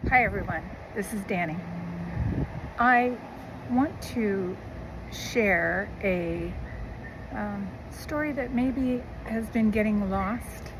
Hi everyone, this is Danny. I want to share a story that maybe has been getting lost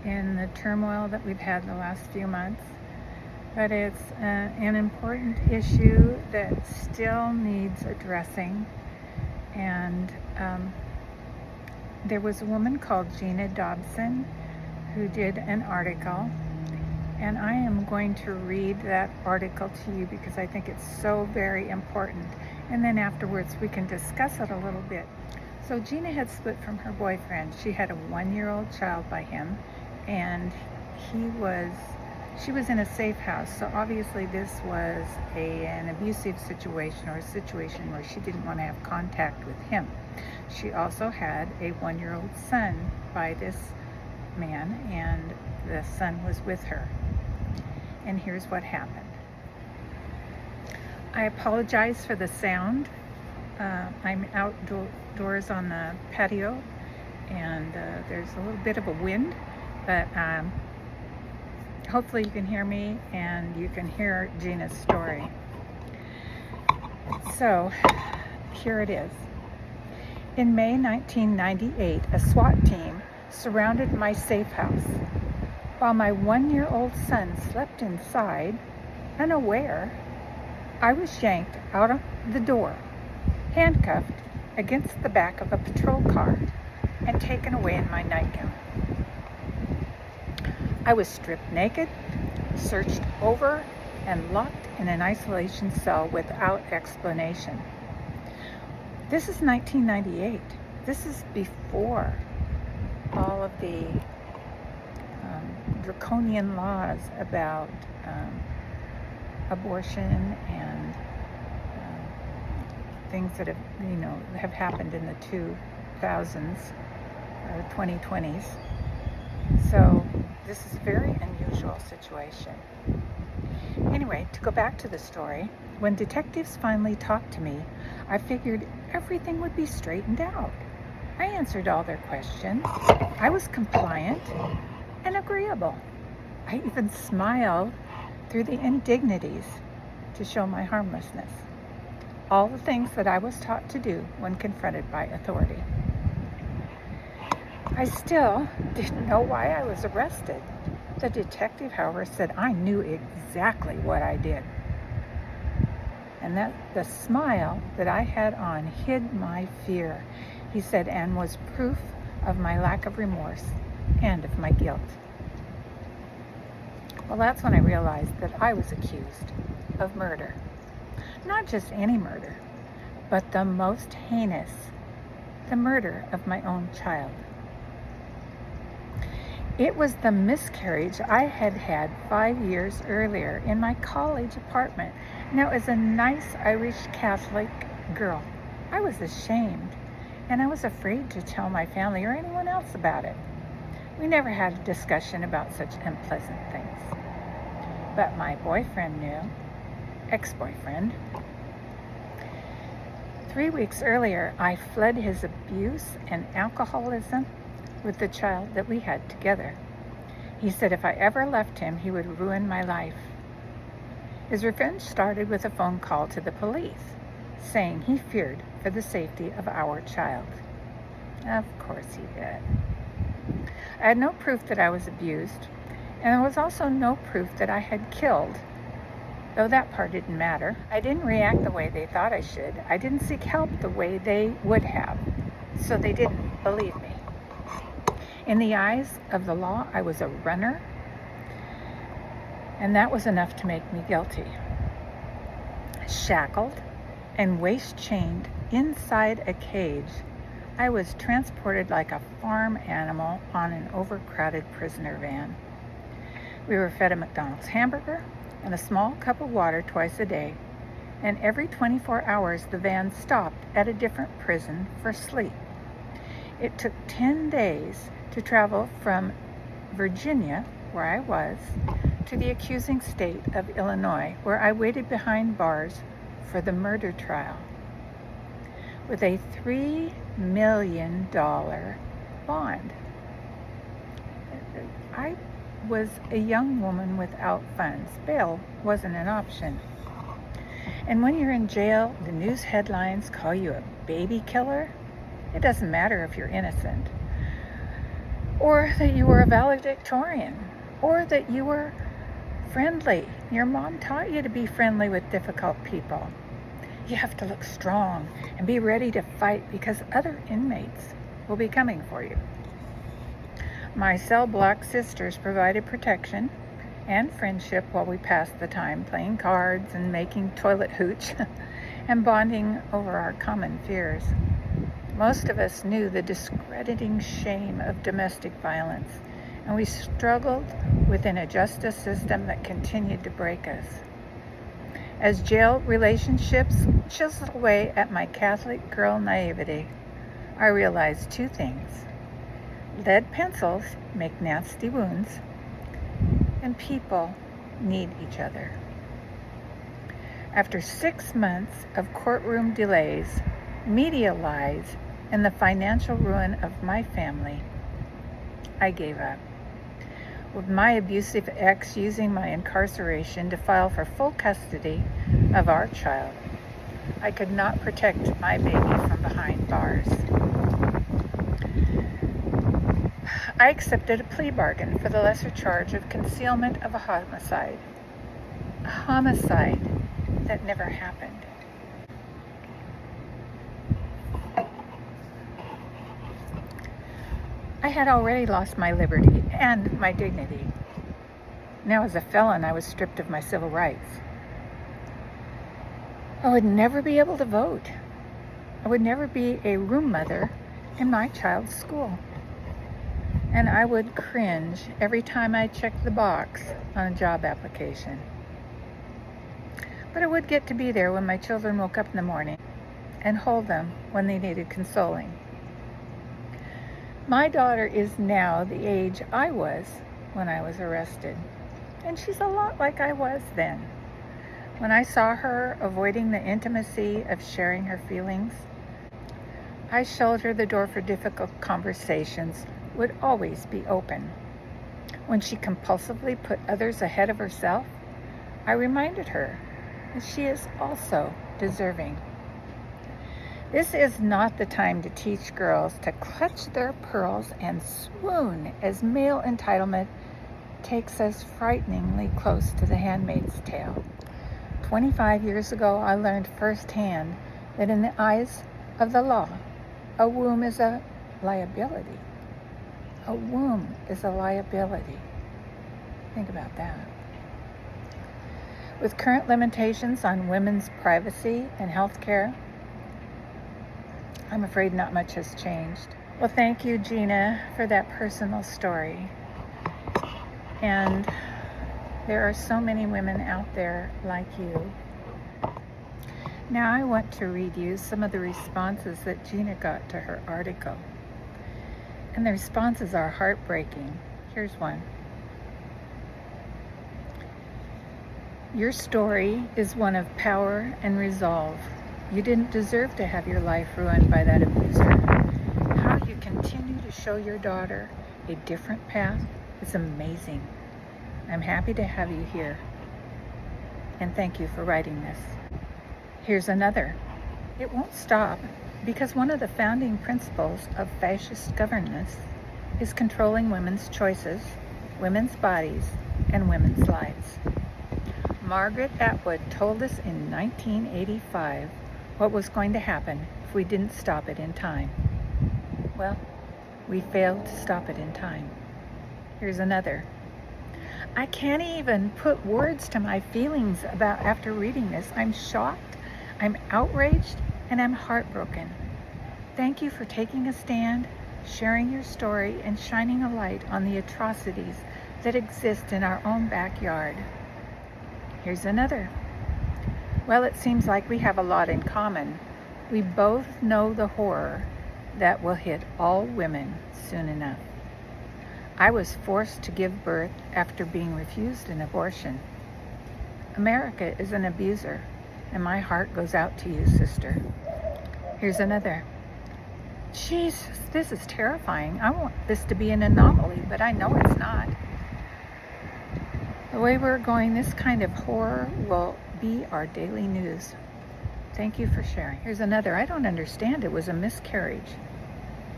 in the turmoil that we've had the last few months, but it's an important issue that still needs addressing. And there was a woman called GINA Dobson who did an article. And I am going to read that article to you because I think it's so very important. And then afterwards we can discuss it a little bit. So GINA had split from her boyfriend. She had a 1-year-old child by him, and she was in a safe house. So obviously this was an abusive situation, or a situation where she didn't want to have contact with him. She also had a 1-year-old son by this man, and the son was with her. And here's what happened. I apologize for the sound. I'm outdoors on the patio, and there's a little bit of a wind, but hopefully you can hear me and you can hear Gina's story. So here it is. In May 1998, a SWAT team surrounded my safe house. While my 1-year-old son slept inside, unaware, I was yanked out of the door, handcuffed against the back of a patrol car, and taken away in my nightgown. I was stripped naked, searched over, and locked in an isolation cell without explanation. This is 1998. This is before all of the draconian laws about abortion and things that have happened in the 2000s or 2020s. So this is a very unusual situation. Anyway, to go back to the story, when detectives finally talked to me, I figured everything would be straightened out. I answered all their questions. I was compliant and agreeable. I even smiled through the indignities to show my harmlessness. All the things that I was taught to do when confronted by authority. I still didn't know why I was arrested. The detective, however, said I knew exactly what I did, and that the smile that I had on hid my fear, he said, and was proof of my lack of remorse and of my guilt. Well, that's when I realized that I was accused of murder. Not just any murder, but the most heinous, the murder of my own child. It was the miscarriage I had had 5 years earlier in my college apartment. Now, as a nice Irish Catholic girl, I was ashamed, and I was afraid to tell my family or anyone else about it. We never had a discussion about such unpleasant things. But my boyfriend knew, ex-boyfriend. 3 weeks earlier, I fled his abuse and alcoholism with the child that we had together. He said if I ever left him, he would ruin my life. His revenge started with a phone call to the police, saying he feared for the safety of our child. Of course he did. I had no proof that I was abused, and there was also no proof that I had killed, though that part didn't matter. I didn't react the way they thought I should. I didn't seek help the way they would have, so they didn't believe me. In the eyes of the law, I was a runner, and that was enough to make me guilty. Shackled and waist-chained inside a cage, I was transported like a farm animal on an overcrowded prisoner van. We were fed a McDonald's hamburger and a small cup of water twice a day, and every 24 hours the van stopped at a different prison for sleep. It took 10 days to travel from Virginia, where I was, to the accusing state of Illinois, where I waited behind bars for the murder trial. With a $3 million bond. I was a young woman without funds. Bail wasn't an option. And when you're in jail, the news headlines call you a baby killer. It doesn't matter if you're innocent, or that you were a valedictorian, or that you were friendly. Your mom taught you to be friendly with difficult people. You have to look strong and be ready to fight because other inmates will be coming for you. My cell block sisters provided protection and friendship while we passed the time playing cards and making toilet hooch and bonding over our common fears. Most of us knew the discrediting shame of domestic violence, and we struggled within a justice system that continued to break us. As jail relationships chiseled away at my Catholic girl naivety, I realized two things. Lead pencils make nasty wounds, and people need each other. After 6 months of courtroom delays, media lies, and the financial ruin of my family, I gave up. With my abusive ex using my incarceration to file for full custody of our child, I could not protect my baby from behind bars. I accepted a plea bargain for the lesser charge of concealment of a homicide that never happened. I had already lost my liberty and my dignity. Now, as a felon, I was stripped of my civil rights. I would never be able to vote. I would never be a room mother in my child's school. And I would cringe every time I checked the box on a job application. But I would get to be there when my children woke up in the morning and hold them when they needed consoling. My daughter is now the age I was when I was arrested, and she's a lot like I was then. When I saw her avoiding the intimacy of sharing her feelings, I showed her the door for difficult conversations would always be open. When she compulsively put others ahead of herself, I reminded her that she is also deserving. This is not the time to teach girls to clutch their pearls and swoon as male entitlement takes us frighteningly close to the Handmaid's Tale. 25 years ago, I learned firsthand that in the eyes of the law, a womb is a liability. A womb is a liability. Think about that. With current limitations on women's privacy and health care, I'm afraid not much has changed. Well, thank you, GINA, for that personal story. And there are so many women out there like you. Now I want to read you some of the responses that GINA got to her article. And the responses are heartbreaking. Here's one. Your story is one of power and resolve. You didn't deserve to have your life ruined by that abuser. How you continue to show your daughter a different path is amazing. I'm happy to have you here. And thank you for writing this. Here's another. It won't stop because one of the founding principles of fascist governance is controlling women's choices, women's bodies, and women's lives. Margaret Atwood told us in 1985 what was going to happen if we didn't stop it in time. Well, we failed to stop it in time. Here's another. I can't even put words to my feelings about after reading this. I'm shocked, I'm outraged, and I'm heartbroken. Thank you for taking a stand, sharing your story, and shining a light on the atrocities that exist in our own backyard. Here's another. Well, it seems like we have a lot in common. We both know the horror that will hit all women soon enough. I was forced to give birth after being refused an abortion. America is an abuser, and my heart goes out to you, sister. Here's another. Jesus, this is terrifying. I want this to be an anomaly, but I know it's not. The way we're going, this kind of horror will be our daily news. Thank you for sharing. Here's another. I don't understand. It was a miscarriage.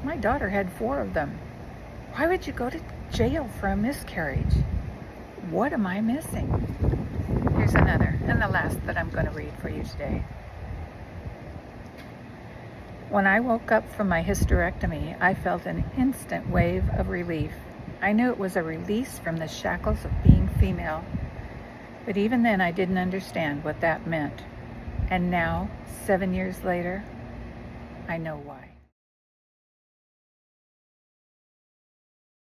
My daughter had 4 of them. Why would you go to jail for a miscarriage? What am I missing? Here's another, and the last that I'm going to read for you today. When I woke up from my hysterectomy, I felt an instant wave of relief. I knew it was a release from the shackles of being female, but even then I didn't understand what that meant. And now, 7 years later, I know why.